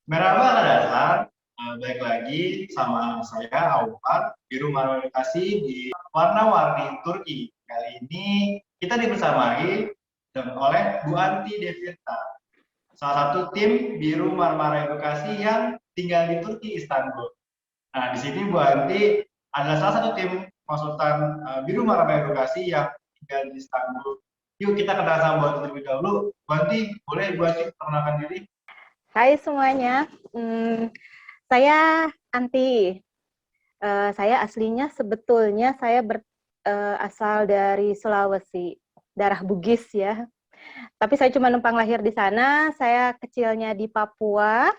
Merhaba Nadasa, baik lagi sama saya Aufat di Rumah Edukasi di warna-warni Turki. Kali ini kita dibersamai oleh Bu Anti Devita, salah satu tim Biru Marmara Edukasi yang tinggal di Turki, Istanbul. Nah, di sini Bu Anti adalah salah satu tim konsultan Biru Marmara Edukasi yang tinggal di Istanbul. Yuk kita kenal sama Bu Anti terlebih dahulu. Bu Anti, boleh Bu Anti perkenalkan diri? Hai semuanya, hmm, saya Anti. Saya aslinya sebetulnya saya berasal dari Sulawesi, darah Bugis ya. Tapi saya cuma numpang lahir di sana. Saya kecilnya di Papua,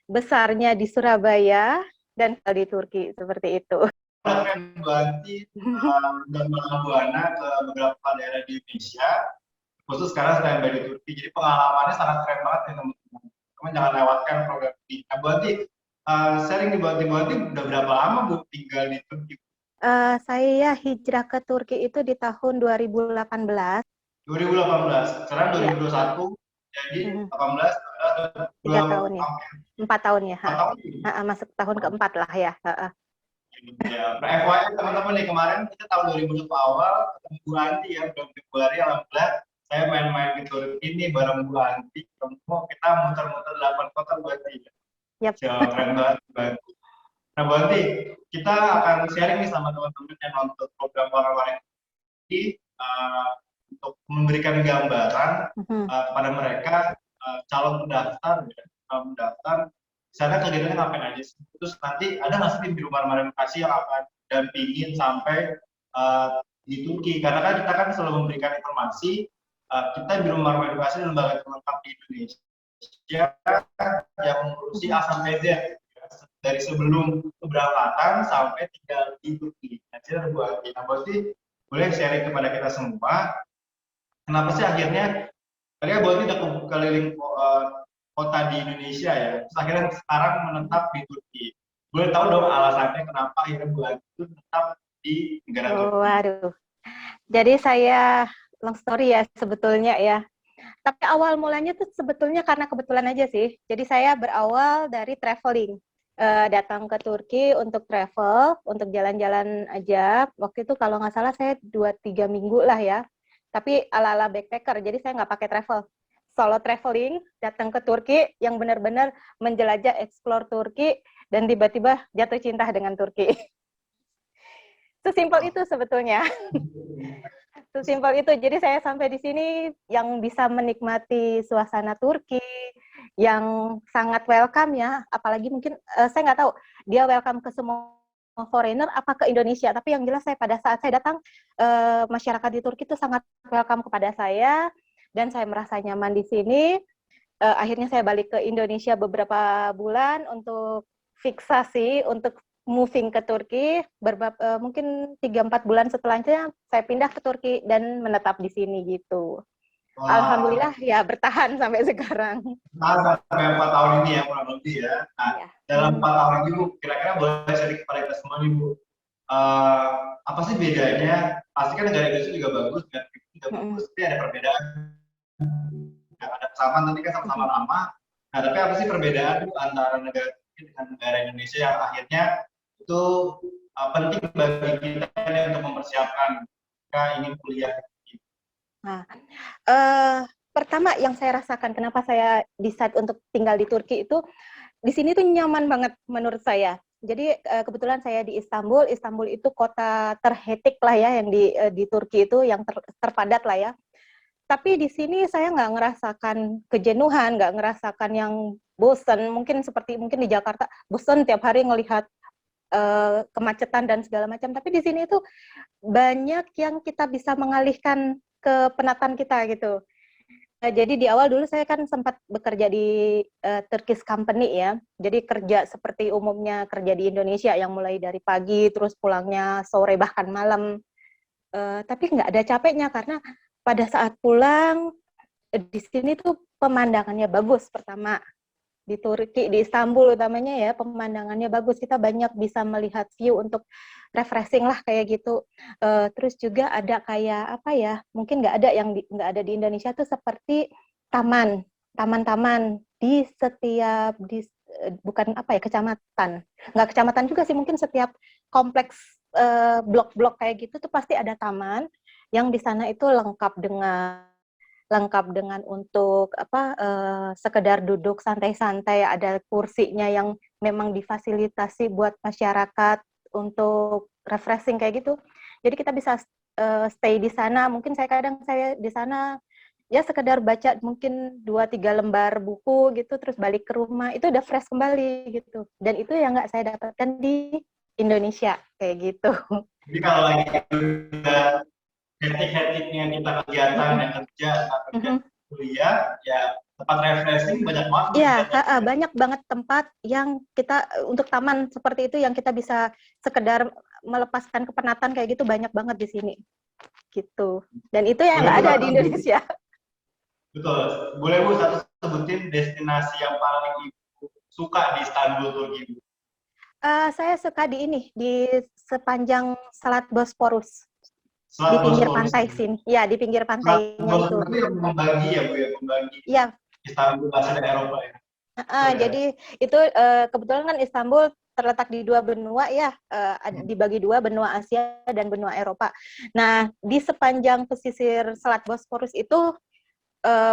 besarnya di Surabaya, dan tinggal di Turki seperti itu. Keren berarti dan Buana ke beberapa daerah di Indonesia, khusus sekarang saya di Turki. Jadi pengalamannya sangat keren banget ya teman-teman. Teman jangan lewatkan program ini. Nah, berarti sharing di Buanti udah berapa lama Bu tinggal di Turki? Saya hijrah ke Turki itu di tahun 2018. 2018, sekarang Ya, 2021, jadi mhm, 18, 3 dua tahun ya, 4 tahun ya. 4 tahun. Masuk tahun keempat lah ya. Ya, nah, FYI teman-teman nih kemarin kita tahun 2020 awal ketemu Bu Anti ya bulan Februari, alhamdulillah saya main-main di Turki ini bareng Bu Anti, ketemu kita muter-muter 8 kota Bu Anti. Yap. Ya, keren banget Bu Anti. Nah Bu Anti, kita akan sharing nih sama teman-teman yang nonton program orang-orang ini untuk memberikan gambaran Mhm. kepada mereka calon pendaftar ya, calon pendaftar di sana kegiatannya ngapain aja sih? Terus nanti ada nggak sih tim di rumah edukasi yang akan dampingin sampai di Turki? Karena kan kita kan selalu memberikan informasi kita di rumah edukasi dan lembaga terlengkap di Indonesia yang mengurusi Mhm. A sampai Z ya, dari sebelum keberangkatan sampai tinggal di Turki. Nah, jadi buat kita berarti boleh sharing kepada kita semua kenapa sih akhirnya kalian buat udah keliling kota di Indonesia ya, terus akhirnya sekarang menetap di Turki. Boleh tahu dong alasannya kenapa akhirnya buat itu tetap di negara Oh, Turki? waduh. Jadi saya long story ya sebetulnya ya. Tapi awal mulanya tuh sebetulnya karena kebetulan aja sih. Jadi saya berawal dari traveling. Datang ke Turki untuk travel, untuk jalan-jalan aja. Waktu itu kalau nggak salah saya 2-3 minggu lah ya. Tapi ala-ala backpacker, jadi saya nggak pakai travel. Solo traveling, datang ke Turki, yang benar-benar menjelajah, explore Turki, dan tiba-tiba jatuh cinta dengan Turki. Sesimpel itu sebetulnya. Sesimpel itu. Jadi saya sampai di sini yang bisa menikmati suasana Turki, yang sangat welcome ya. Apalagi mungkin saya nggak tahu dia welcome ke semua foreigner apa ke Indonesia. Tapi yang jelas saya pada saat saya datang masyarakat di Turki itu sangat welcome kepada saya dan saya merasa nyaman di sini. Akhirnya saya balik ke Indonesia beberapa bulan untuk fiksasi untuk moving ke Turki. Mungkin 3-4 bulan setelahnya saya pindah ke Turki dan menetap di sini gitu. Wah, Alhamdulillah ya bertahan sampai sekarang. nah, sampai 4 tahun ini ya kurang lebih ya. Nah, Ya. dalam 4 tahun ini Bu, kira-kira boleh sharing kepada kita semua nih Bu, uh, apa sih bedanya? Pasti kan negara Indonesia juga bagus, negara kita juga bagus, tapi ada perbedaan. Ya, ada kesamaan nanti kan sama-sama lama. Nah, tapi apa sih perbedaan antara negara Turki dengan negara Indonesia yang akhirnya itu penting bagi kita untuk mempersiapkan kita ingin kuliah? Nah, uh, pertama yang saya rasakan kenapa saya decide untuk tinggal di Turki itu di sini tuh nyaman banget menurut saya. Jadi kebetulan saya di Istanbul. Istanbul itu kota terhetik lah ya yang di Turki itu yang terpadat lah ya. Tapi di sini saya nggak ngerasakan kejenuhan, nggak ngerasakan yang bosen. Mungkin di Jakarta bosen tiap hari ngelihat kemacetan dan segala macam. Tapi di sini itu banyak yang kita bisa mengalihkan ke penatan kita gitu. Jadi di awal dulu saya kan sempat bekerja di Turkish company ya. Jadi kerja seperti umumnya kerja di Indonesia yang mulai dari pagi terus pulangnya sore bahkan malam. Tapi nggak ada capeknya karena pada saat pulang di sini tuh pemandangannya bagus pertama di Turki, di Istanbul utamanya ya, pemandangannya bagus. Kita banyak bisa melihat view untuk refreshing lah kayak gitu. Terus juga ada kayak apa ya, mungkin nggak ada di Indonesia tuh seperti taman-taman di setiap bukan apa ya, kecamatan. Nggak kecamatan juga sih, mungkin setiap kompleks blok-blok kayak gitu tuh pasti ada taman yang di sana itu lengkap dengan untuk sekedar duduk santai-santai, ada kursinya yang memang difasilitasi buat masyarakat untuk refreshing kayak gitu. Jadi kita bisa stay di sana. Mungkin saya di sana ya sekedar baca mungkin 2-3 lembar buku gitu, terus balik ke rumah itu udah fresh kembali gitu. Dan itu yang nggak saya dapatkan di Indonesia kayak gitu. Jadi kalau lagi udah hektik-hektiknya kita kegiatan yang kerja, kuliah, ya tempat refreshing banyak banget. Iya, banyak banget tempat yang kita untuk taman seperti itu yang kita bisa sekedar melepaskan kepenatan kayak gitu, banyak banget di sini gitu. Dan itu yang nggak ada di Indonesia. Betul. Boleh Bu satu sebutin destinasi yang paling Ibu suka di Istanbul, Turki? Saya suka di sepanjang Selat Bosporus, di Selat pinggir Bosporus. pantai sini. Ya, di pinggir Selat pantainya itu. Bosporus itu yang membagi ya Bu ya, membagi Iya. Istanbul bahasa Eropa ya. Jadi itu kebetulan kan Istanbul terletak di 2 benua ya, dibagi 2, benua Asia dan benua Eropa. Nah, di sepanjang pesisir Selat Bosporus itu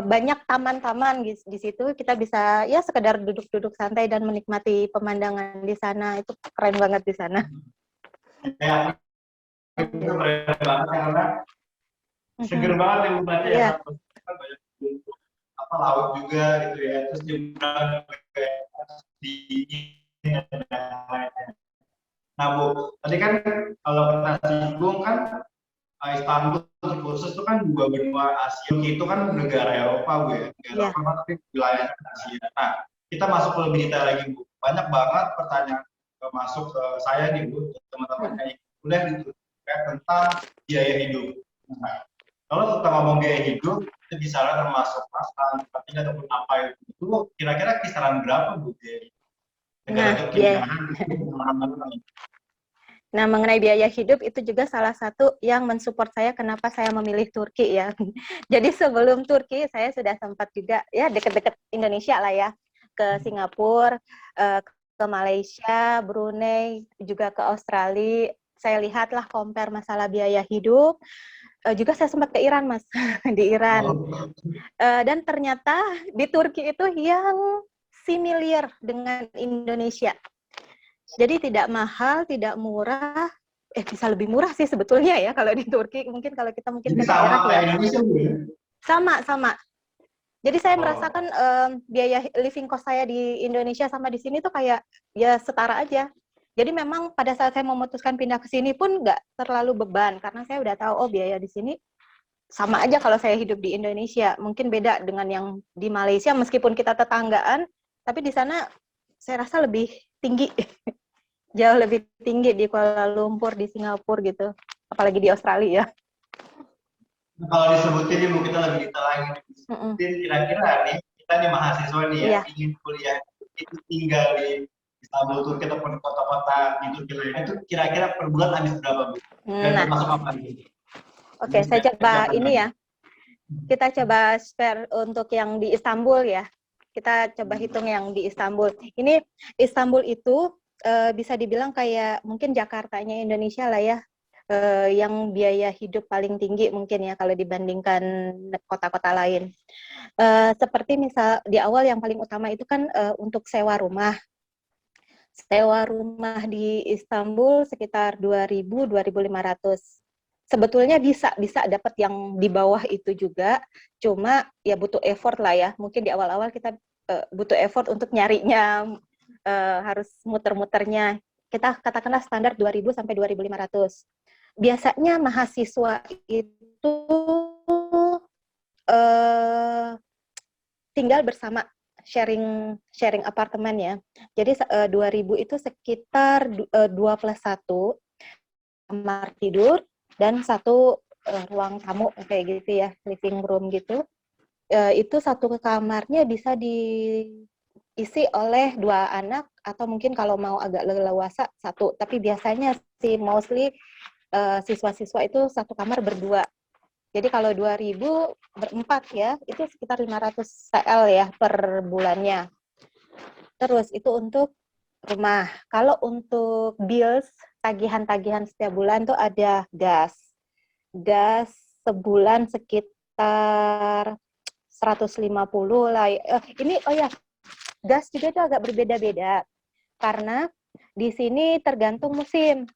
banyak taman-taman di situ, kita bisa ya sekedar duduk-duduk santai dan menikmati pemandangan di sana. Itu keren banget di sana. Ya, itu keren banget karena seger banget ya Bu berarti ya. Banyak laut juga gitu ya, terus juga dingin dan lain-lain. Nah Bu, tadi kan kalau pernah singgung kan Istanbul khusus itu kan juga benua Asia, itu kan negara Eropa Bu ya, negara Eropa tapi wilayahnya Asia. Nah, kita masuk ke lebih detail lagi Bu. Banyak banget pertanyaan masuk ke saya nih Bu, teman-teman yang kuliah gitu, tentang biaya hidup. Nah, kalau kita ngomong biaya hidup, itu kisaran termasuk makan, tempat ataupun apa itu, kira-kira kisaran berapa Bu biaya hidup? Nah, mengenai biaya hidup itu juga salah satu yang mensupport saya kenapa saya memilih Turki ya. Jadi sebelum Turki saya sudah sempat juga ya dekat-dekat Indonesia lah ya, ke Singapura, ke Malaysia, Brunei, juga ke Australia. Saya lihatlah compare masalah biaya hidup. Juga saya sempat ke Iran, Mas, di Iran. Dan ternyata di Turki itu yang similar dengan Indonesia. Jadi tidak mahal, tidak murah, bisa lebih murah sih sebetulnya ya kalau di Turki. Mungkin kalau kita ke daerah ya. Sama. Jadi saya merasakan biaya living cost saya di Indonesia sama di sini tuh kayak ya setara aja. Jadi memang pada saat saya memutuskan pindah ke sini pun nggak terlalu beban karena saya udah tahu biaya di sini sama aja kalau saya hidup di Indonesia. Mungkin beda dengan yang di Malaysia meskipun kita tetanggaan, tapi di sana saya rasa lebih tinggi. Jauh lebih tinggi di Kuala Lumpur, di Singapura gitu. Apalagi di Australia. Kalau disebutin Ibu, kita lebih detail lagi. Kira-kira nih, kita nih mahasiswa nih ya, ingin kuliah itu tinggal di Istanbul, Turki ataupun kota-kota di Turki lainnya itu kira-kira per bulan habis berapa Bu? Dan termasuk apa nih? Oke, saya coba ini ya. Kita coba share untuk yang di Istanbul ya. Kita coba hitung yang di Istanbul. Ini Istanbul itu bisa dibilang kayak mungkin Jakartanya Indonesia lah ya, yang biaya hidup paling tinggi mungkin ya kalau dibandingkan kota-kota lain. Seperti misal di awal yang paling utama itu kan untuk sewa rumah. Sewa rumah di Istanbul sekitar 2.000-2.500. Sebetulnya bisa dapat yang di bawah itu juga, cuma ya butuh effort lah ya. Mungkin di awal-awal kita butuh effort untuk nyarinya, harus muter-muternya. Kita katakanlah standar 2.000 sampai 2.500. Biasanya mahasiswa itu tinggal bersama, sharing apartemen ya. Jadi 2.000 itu sekitar 2+1 kamar tidur dan 1 ruang tamu kayak gitu ya, living room gitu. Itu 1 kamarnya bisa diisi oleh 2 anak atau mungkin kalau mau agak leluasa 1. Tapi biasanya sih mostly siswa-siswa itu 1 kamar berdua. Jadi kalau 2.000 berempat ya, itu sekitar 500 TL ya per bulannya. Terus itu untuk rumah. Kalau untuk bills, tagihan-tagihan setiap bulan tuh ada gas. Gas sebulan sekitar 150 lah. Ini oh ya, gas juga itu agak berbeda-beda karena di sini tergantung musim.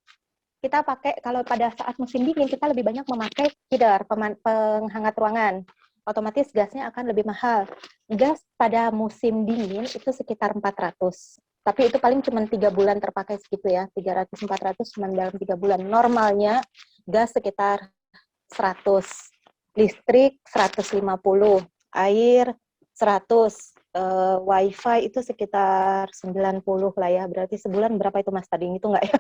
Kita pakai kalau pada saat musim dingin kita lebih banyak memakai heater, penghangat ruangan. Otomatis gasnya akan lebih mahal. Gas pada musim dingin itu sekitar 400. Tapi itu paling cuma 3 bulan terpakai segitu ya. 300-400 cuma dalam 3 bulan. Normalnya gas sekitar 100. Listrik 150. Air 100. Wifi itu sekitar 90 lah ya. Berarti sebulan berapa itu Mas tadi? Itu enggak ya?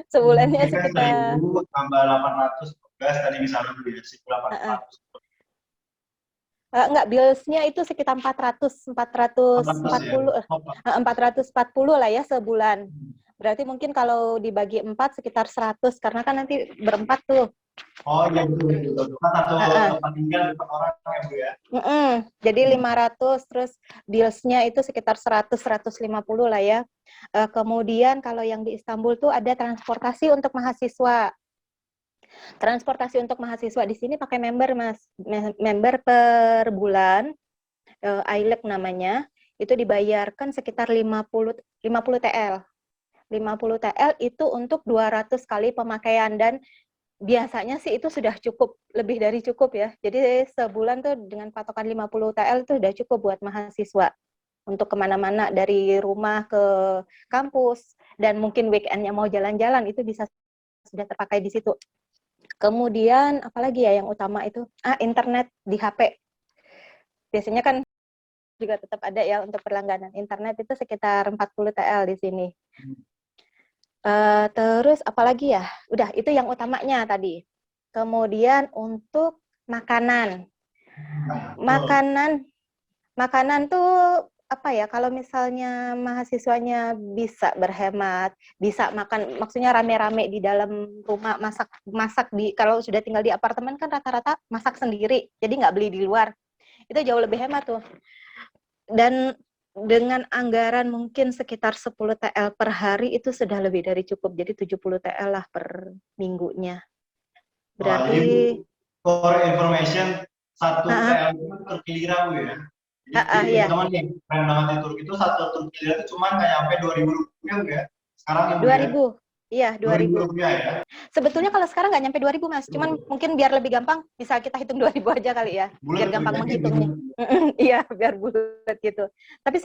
Sebulannya Ini kan sekitar 1.000 tambah 800 gas tadi misalnya beli 1.800. enggak, bills-nya itu sekitar 400 ya. 440 440 lah ya sebulan. Berarti mungkin kalau dibagi 4 sekitar 100 karena kan nanti berempat tuh. Oh iya betul. Kan satu tempat tinggal 4 orang ya Bu ya. Jadi 500 terus bills-nya itu sekitar 100-150 lah ya. Kemudian kalau yang di Istanbul tuh ada transportasi untuk mahasiswa. Transportasi untuk mahasiswa di sini pakai member Mas. Member per bulan, ILEP namanya, itu dibayarkan sekitar 50 TL. 50 TL itu untuk 200 kali pemakaian dan biasanya sih itu sudah cukup, lebih dari cukup ya. Jadi sebulan tuh dengan patokan 50 TL itu sudah cukup buat mahasiswa untuk kemana-mana dari rumah ke kampus dan mungkin weekend-nya mau jalan-jalan itu bisa sudah terpakai di situ. Kemudian apalagi ya yang utama itu internet di HP. Biasanya kan juga tetap ada ya untuk berlangganan internet itu sekitar 40 TL di sini. Terus apalagi ya? Udah itu yang utamanya tadi. Kemudian untuk makanan. Makanan tuh apa ya? Kalau misalnya mahasiswanya bisa berhemat, bisa makan, maksudnya rame-rame di dalam rumah, masak di kalau sudah tinggal di apartemen kan rata-rata masak sendiri, jadi nggak beli di luar. Itu jauh lebih hemat tuh. Dan dengan anggaran mungkin sekitar 10 TL per hari itu sudah lebih dari cukup. Jadi 70 TL lah per minggunya. Berarti for information 1 TL itu Turki lira Bu ya. Jadi teman-teman nih, keren banget di Turki itu 1 Turki lira itu cuma nggak nyampe 2.000 rupiah Bu ya. Sekarang ya Bu 2.000. Iya, 2.000 2.000 rupiah ya. Sebetulnya kalau sekarang nggak nyampe 2.000 Mas, cuman mungkin biar lebih gampang bisa kita hitung 2.000 aja kali ya, biar gampang menghitungnya. Iya, biar bulat gitu. Tapi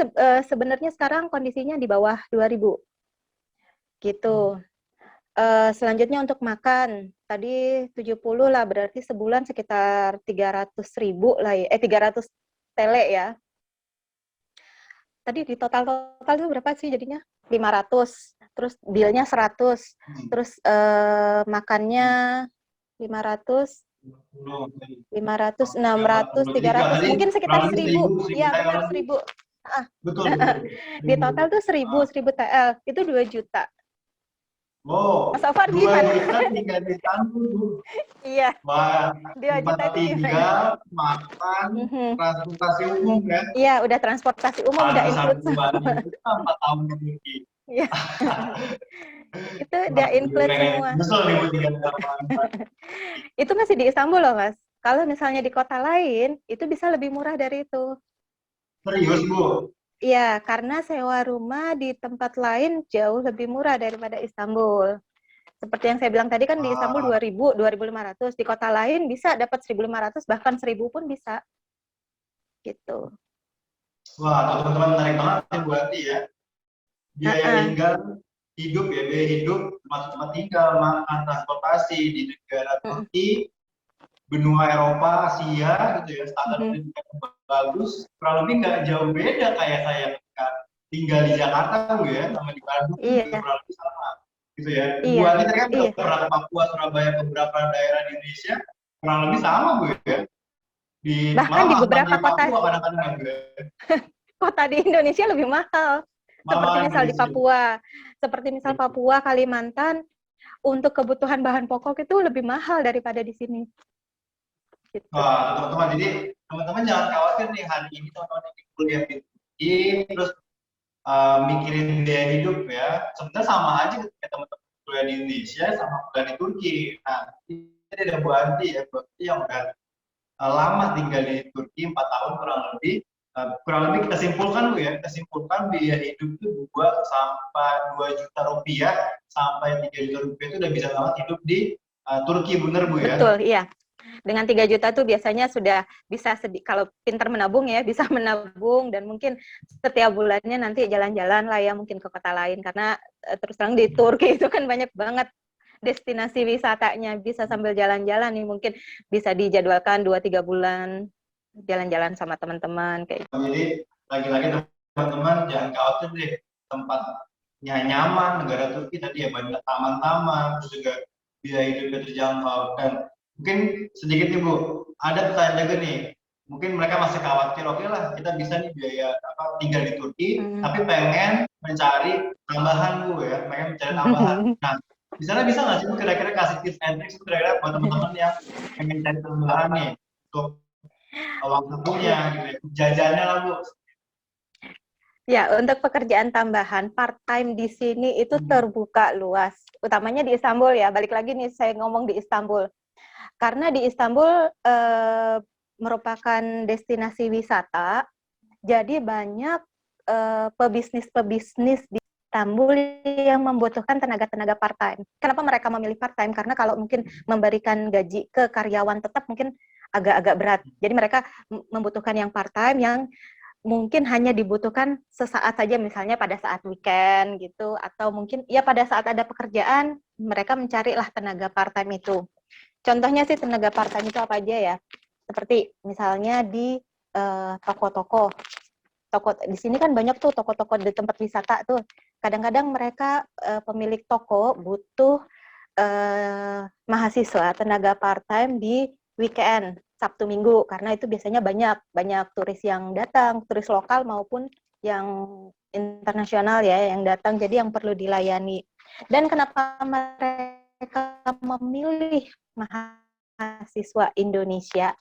sebenarnya sekarang kondisinya di bawah 2.000 gitu. Selanjutnya untuk makan, tadi 70 lah, berarti sebulan sekitar 300.000 lah ya, 300 tele ya. Tadi di total itu berapa sih jadinya? 500, terus bilnya 100, terus makannya 500, 600, 300, mungkin sekitar 1.000. Ya, benar 1.000. Betul. Di total tuh 1.000 TL, itu 2 juta. Wow, Mas Afar 2 gimana? juta tinggal di Istanbul. Iya. Wah, 2 juta itu tinggal, makan, transportasi umum ya. Iya, udah transportasi umum, udah include semua. 4 tahun mungkin. Iya. Itu udah include semua. Itu masih di Istanbul loh, Mas. Kalau misalnya di kota lain, itu bisa lebih murah dari itu. Serius, Bu? Iya, karena sewa rumah di tempat lain jauh lebih murah daripada Istanbul. Seperti yang saya bilang tadi kan di Istanbul 2.000, 2.500. Di kota lain bisa dapat 1.500, bahkan 1.000 pun bisa. Gitu. Wah, teman-teman menarik banget ya berarti ya. Biaya tinggal, hidup ya, biaya hidup, termasuk tempat tinggal, makan, transportasi di negara Turki, benua Eropa, Asia gitu ya, standar pendidikan bagus, kurang lebih nggak jauh beda kayak saya tinggal di Jakarta Bu ya, sama di Bandung juga kurang lebih sama gitu ya. Bu Andi kan udah pernah ke Papua, Surabaya, beberapa daerah di Indonesia, kurang lebih sama Bu ya. Bahkan di beberapa kota Papua kadang-kadang Bu ya. Kota di Indonesia lebih mahal. Seperti misal di Papua. Seperti misal Papua, Kalimantan, untuk kebutuhan bahan pokok itu lebih mahal daripada di sini. Gitu. Wah, teman-teman, jadi teman-teman jangan khawatir nih hari ini teman-teman yang kuliah di Turki, terus mikirin biaya hidup ya. Sebenarnya sama aja ketika teman-teman kuliah di Indonesia sama kuliah di Turki. Nah, ini ada Bu Anti ya, Bu Anti yang udah lama tinggal di Turki 4 tahun kurang lebih. Kurang lebih kita simpulkan Bu ya, kita simpulkan biaya hidup itu 2 sampai 2 juta rupiah sampai 3 juta rupiah itu udah bisa banget hidup di Turki, bener Bu ya? Betul, iya. Dengan 3 juta tuh biasanya sudah bisa kalau pintar menabung ya, bisa menabung dan mungkin setiap bulannya nanti jalan-jalan lah ya, mungkin ke kota lain. Karena terus terang di Turki itu kan banyak banget destinasi wisatanya, bisa sambil jalan-jalan nih, mungkin bisa dijadwalkan 2-3 bulan jalan-jalan sama teman-teman kayak gitu. Jadi lagi-lagi teman-teman jangan khawatir deh, tempatnya nyaman, negara Turki tadi ya banyak taman-taman, terus juga biaya hidupnya terjangkau. Dan mungkin sedikit nih Bu, ada pertanyaan juga nih, mungkin mereka masih khawatir, oke lah kita bisa nih biaya tinggal di Turki, tapi pengen mencari tambahan Bu ya, pengen mencari tambahan. Nah, di sana bisa nggak sih Bu kira-kira kasih tips and tricks kira-kira buat teman-teman yang pengen cari tambahan nih untuk uang sakunya gitu ya, jajannya lah Bu. Ya, untuk pekerjaan tambahan part-time di sini itu terbuka luas, utamanya di Istanbul ya. Balik lagi nih saya ngomong di Istanbul. Karena di Istanbul merupakan destinasi wisata, jadi banyak pebisnis-pebisnis di Istanbul yang membutuhkan tenaga-tenaga part-time. Kenapa mereka memilih part-time? Karena kalau mungkin memberikan gaji ke karyawan tetap mungkin agak-agak berat. Jadi mereka membutuhkan yang part-time yang mungkin hanya dibutuhkan sesaat saja, misalnya pada saat weekend gitu, atau mungkin ya pada saat ada pekerjaan mereka mencarilah tenaga part-time itu. Contohnya sih tenaga part-time itu apa aja ya? Seperti misalnya di toko-toko. Toko di sini kan banyak tuh toko-toko di tempat wisata tuh. Kadang-kadang mereka pemilik toko butuh mahasiswa tenaga part-time di weekend, Sabtu Minggu, karena itu biasanya banyak turis yang datang, turis lokal maupun yang internasional ya yang datang, jadi yang perlu dilayani. Dan kenapa mereka memilih mahasiswa Indonesia?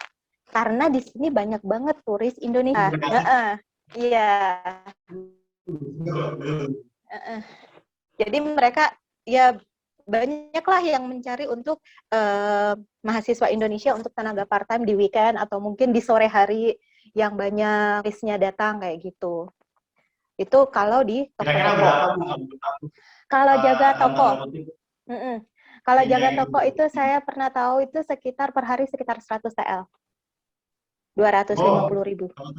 Karena di sini banyak banget turis Indonesia. Iya. Jadi mereka ya banyaklah yang mencari untuk mahasiswa Indonesia untuk tenaga part-time di weekend atau mungkin di sore hari yang banyak turisnya datang kayak gitu. Itu kalau di toko-toko. Kalau jaga toko, kalau jaga toko itu saya pernah tahu itu sekitar per hari sekitar 100 TL. 250.000. Kalau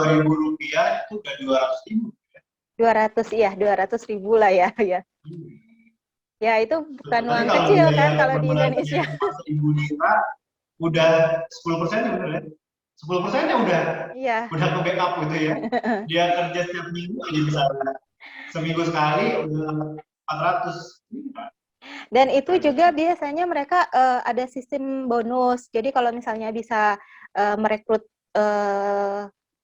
2.000 rupiah itu udah 200.000. 200.000 lah ya. Ya itu bukan uang kecil kan kalau di Indonesia. 1.000 lira udah 10% ya bener ya? 10% udah ke backup gitu ya. Dia kerja setiap minggu aja bisa seminggu sekali udah 400. Dan itu juga biasanya mereka ada sistem bonus. Jadi kalau misalnya bisa merekrut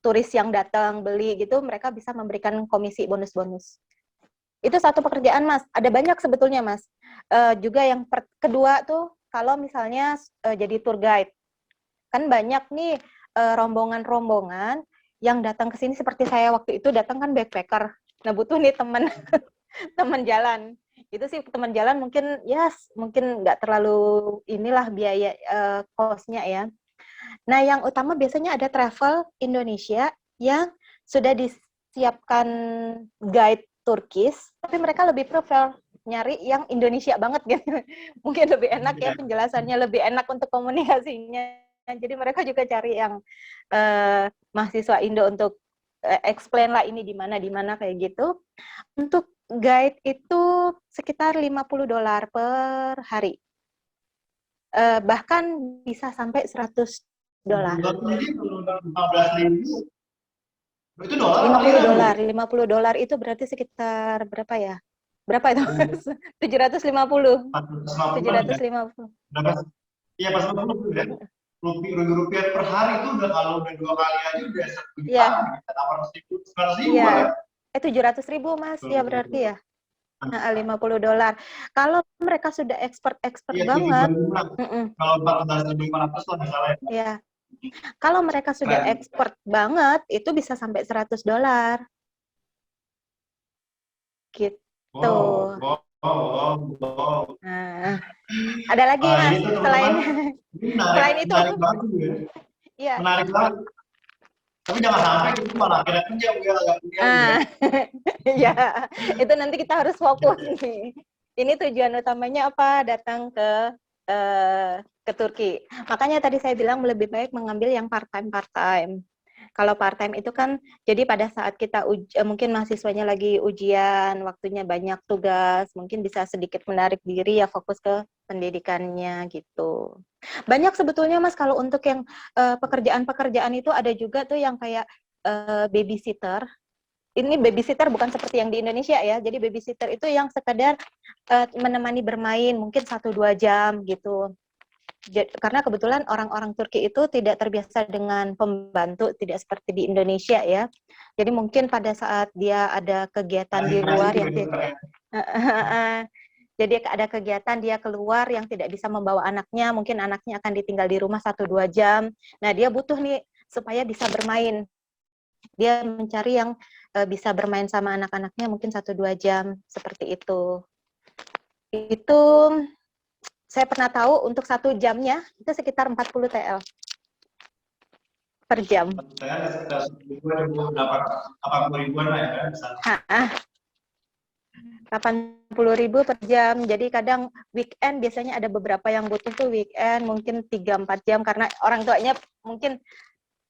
turis yang datang beli gitu, mereka bisa memberikan komisi bonus-bonus. Itu satu pekerjaan, Mas. Ada banyak sebetulnya, Mas. Juga yang kedua tuh, kalau misalnya jadi tour guide. Kan banyak nih rombongan-rombongan yang datang ke sini, seperti saya waktu itu datang kan backpacker. Nah, butuh nih teman teman jalan. Itu sih teman jalan mungkin mungkin nggak terlalu inilah biaya cost-nya ya. Nah, yang utama biasanya ada travel Indonesia yang sudah disiapkan guide Turkis, tapi mereka lebih prefer nyari yang Indonesia banget gitu. Mungkin lebih enak ya penjelasannya, lebih enak untuk komunikasinya. Jadi mereka juga cari yang mahasiswa Indo untuk explain lah ini di mana kayak gitu. Untuk guide itu sekitar $50 per hari. Bahkan bisa sampai $100. Itu dolar. $50 itu berarti sekitar berapa ya? Berapa itu? 750. 750. Iya, pas ya. Rupiah per hari itu udah kalau udah 2 kali aja udah 1 juta, 800.000, 900.000 ya. 700.000 Mas, ya berarti ya. Nah, $50. Kalau mereka sudah expert banget, kalau 14.500 lah misalnya. Ya. Kalau mereka sudah expert banget, itu bisa sampai $100. Wow, Tuh. wow, wow, wow. Nah, ada lagi Wah, ini Mas tuh selain teman-teman, ini menarik, selain itu. menarik banget ya. Ya. Menarik banget. Tapi jangan sampai itu malah akhirnya kerja, Bu ya, agak kuliah, Bu ya. Ah, ya, itu nanti kita harus fokus nih. Ini tujuan utamanya apa? Datang ke Turki. Makanya tadi saya bilang lebih baik mengambil yang part-time. Kalau part-time itu kan, jadi pada saat kita mungkin mahasiswanya lagi ujian, waktunya banyak tugas, mungkin bisa sedikit menarik diri ya fokus ke pendidikannya gitu. Banyak sebetulnya Mas kalau untuk yang pekerjaan-pekerjaan itu ada juga tuh yang kayak babysitter. Ini babysitter bukan seperti yang di Indonesia ya. Jadi babysitter itu yang sekedar menemani bermain mungkin 1-2 jam gitu. Karena kebetulan orang-orang Turki itu tidak terbiasa dengan pembantu, tidak seperti di Indonesia ya. Jadi mungkin pada saat dia ada kegiatan di Klarifikasi luar itu yang ya. jadi ada kegiatan dia keluar yang tidak bisa membawa anaknya, mungkin anaknya akan ditinggal di rumah 1-2 jam. Nah, dia butuh nih supaya bisa bermain. Dia mencari yang bisa bermain sama anak-anaknya mungkin 1-2 jam seperti itu. Itu saya pernah tahu untuk 1 jamnya itu sekitar 40 TL per jam. Saya sekitar 80 ribuan lah ya kan, misalnya. 80.000 per jam. Jadi kadang weekend biasanya ada beberapa yang butuh tuh weekend mungkin 3-4 jam karena orang tuanya mungkin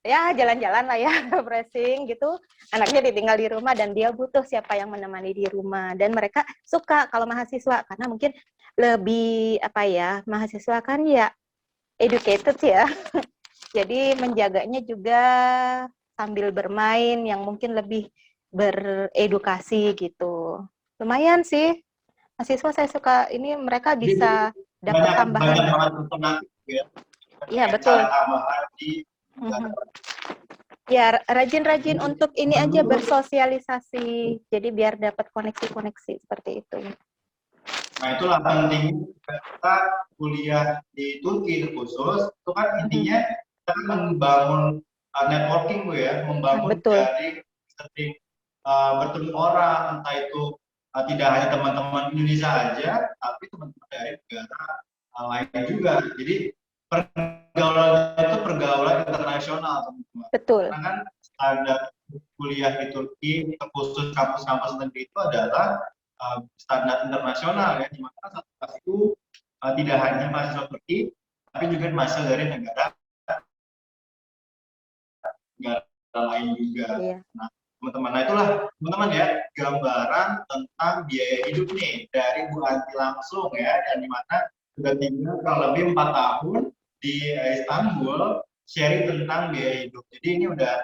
ya jalan-jalan lah ya, refreshing gitu. Anaknya ditinggal di rumah dan dia butuh siapa yang menemani di rumah. Dan mereka suka kalau mahasiswa karena mungkin lebih apa ya, mahasiswa kan ya educated ya. Jadi menjaganya juga sambil bermain yang mungkin lebih beredukasi gitu. Lumayan sih. Mahasiswa saya suka ini mereka Jadi bisa dapat banyak tambahan. banyak banget alternatif ya. Iya, Banyak betul. cara tambahan di Mhm. Ya, rajin-rajin untuk ini aja bersosialisasi. Jadi biar dapat koneksi-koneksi seperti itu. Nah, itulah penting kita kuliah di Turki khusus, itu kan intinya kita kan membangun networking, Bu ya, membangun Betul, dari sering bertemu orang, entah itu tidak hanya teman-teman Indonesia aja, tapi teman-teman dari negara lain juga. Jadi pergaulan itu pergaulan internasional, teman-teman. betul. Karena kan standar kuliah di Turki, khusus kampus-kampus negeri itu adalah standar internasional ya, di mana satu kelas itu tidak hanya mahasiswa Turki, tapi juga mahasiswa dari negara lain juga. Iya. Nah, teman-teman, nah itulah teman-teman ya gambaran tentang biaya hidup nih dari Bu Anti langsung ya, dan di mana sudah tinggal kurang lebih 4 tahun di Istanbul, sharing tentang biaya hidup. Jadi ini udah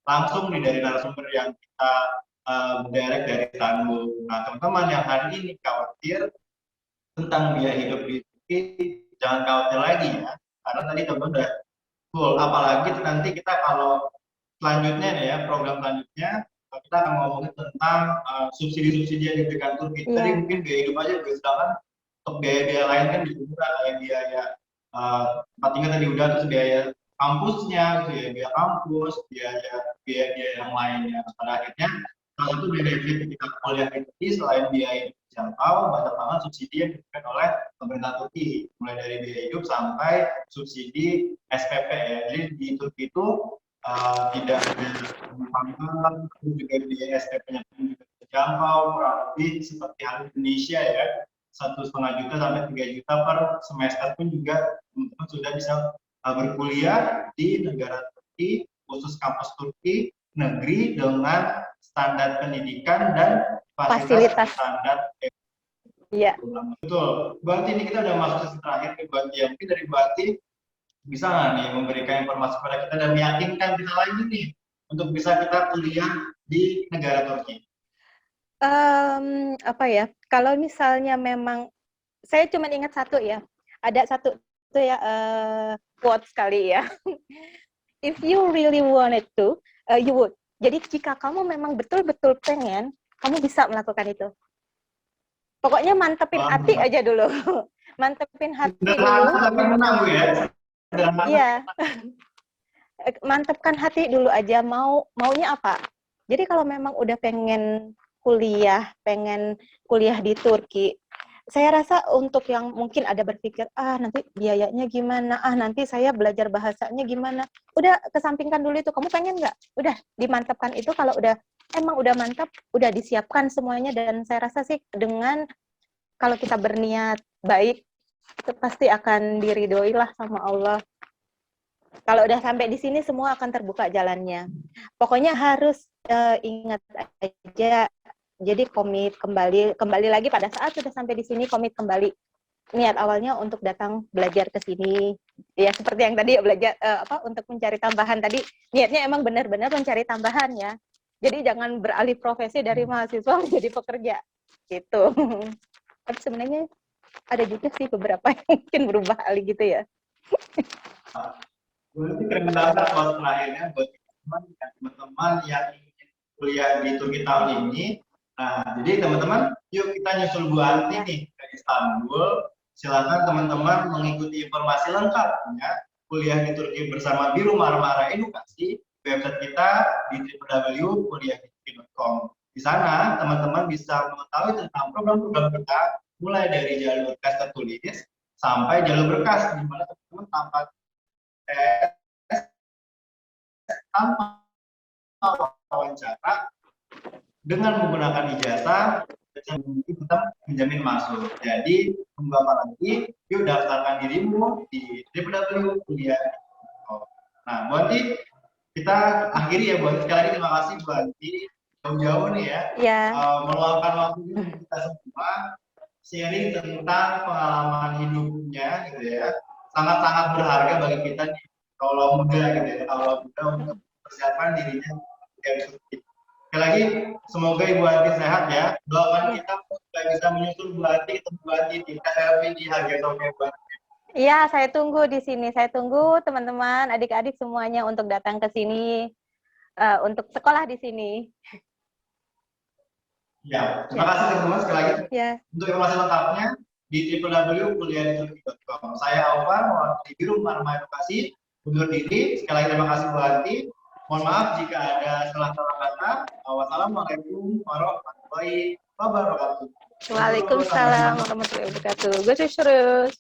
langsung nih dari narasumber yang kita direct dari Istanbul. Nah, teman-teman yang hari ini khawatir tentang biaya hidup di Turki, jangan khawatir lagi ya, karena tadi teman-teman udah full. Apalagi nanti kita kalau selanjutnya nih ya, program selanjutnya kita akan ngomongin tentang subsidi-subsidi yang diberikan Turki. Tadi Iya, mungkin biaya hidup aja, sedangkan untuk biaya-biaya lain kan juga kayak biaya tempat tinggal tadi udah, terus biaya kampusnya, biaya biaya kampus, biaya biaya biaya yang lainnya. Pada akhirnya salah satu benefit ketika kuliah di Turki selain biaya jangkau, banyak banget subsidi yang diberikan oleh pemerintah Turki, mulai dari biaya hidup sampai subsidi SPP ya. Jadi di Turki itu tidak ada pangkalan, juga biaya SPP-nya pun juga terjangkau, kurang lebih seperti hal Indonesia ya, 1,5 juta sampai 3 juta per semester pun juga teman-teman sudah bisa berkuliah di negara Turki, khusus kampus Turki negeri dengan standar pendidikan dan fasilitas fasilitas. standar. Iya. Betul. Berarti ini kita udah masuk sesi terakhir nih, Mbak Tia. Mungkin dari Mbak Tia bisa nggak nih memberikan informasi kepada kita dan meyakinkan kita lagi nih untuk bisa kita kuliah di negara Turki. Apa ya? Kalau misalnya memang saya cuma ingat satu ya. Ada satu itu ya quote sekali ya. If you really wanted to, you would. Jadi jika kamu memang betul-betul pengen, kamu bisa melakukan itu. Pokoknya mantepin hati aja dulu. Mantepin hati Sederhana dulu. tapi menang, Bu ya. Sederhana. Iya. Mantepkan hati dulu aja maunya apa. Jadi kalau memang udah pengen pengen kuliah di Turki. Saya rasa untuk yang mungkin ada berpikir, nanti biayanya gimana, nanti saya belajar bahasanya gimana. Udah kesampingkan dulu itu, kamu pengen nggak? Udah dimantapkan itu, kalau emang udah mantap, udah disiapkan semuanya, dan saya rasa sih kalau kita berniat baik, itu pasti akan diridhoi lah sama Allah. Kalau udah sampai di sini, semua akan terbuka jalannya. Pokoknya harus ingat aja, jadi komit kembali lagi pada saat sudah sampai di sini, komit kembali. Niat awalnya untuk datang belajar ke sini, ya seperti yang tadi belajar untuk mencari tambahan tadi, niatnya emang benar-benar mencari tambahan ya. Jadi jangan beralih profesi dari mahasiswa menjadi pekerja gitu. Tapi sebenarnya ada juga sih beberapa yang mungkin berubah alih gitu ya. Berarti keren banget buat terakhirnya buat teman-teman yang ingin kuliah di Turki tahun ini. Nah, jadi teman-teman, yuk kita nyusul Bu Anti nih ke Istanbul. Silakan teman-teman mengikuti informasi lengkapnya kuliah di Turki bersama Biru Marmara Edukasi. Website kita di www.kuliahditurki.com. Di sana teman-teman bisa mengetahui tentang program-program kita, mulai dari jalur tes tertulis sampai jalur berkas, di mana teman-teman tanpa wawancara dengan menggunakan ijazah kita menjamin masuk. Jadi tunggu apa lagi? Yuk daftarkan dirimu di www.kuliah.com. Nah, Bu Anti, kita akhiri ya Bu Anti. Sekali lagi terima kasih Bu Anti, jauh-jauh nih ya, meluangkan waktu kita semua sharing tentang pengalaman hidupnya gitu ya. Sangat-sangat berharga bagi kita nih, kalau muda gitu ya, kalau muda untuk persiapan dirinya. Sekali lagi, semoga Ibu Anti sehat ya. Doakan kita supaya bisa menyusul Bu Anti, Bu Anti di KLP di Hagia Sophia, Bu Anti. Iya, saya tunggu di sini. Saya tunggu teman-teman, adik-adik semuanya untuk datang ke sini, untuk sekolah di sini. Ya, terima kasih teman-teman sekali lagi. Ya. Untuk informasi lengkapnya di www.kuliahditurki.com. Saya Alvan, mewakili Biru Marmara Edukasi, undur diri. Sekali lagi terima kasih Bu Anti. Mohon maaf jika ada salah-salah kata. Wassalamualaikum warahmatullahi wabarakatuh. Waalaikumsalam warahmatullahi wabarakatuh. Gue terus.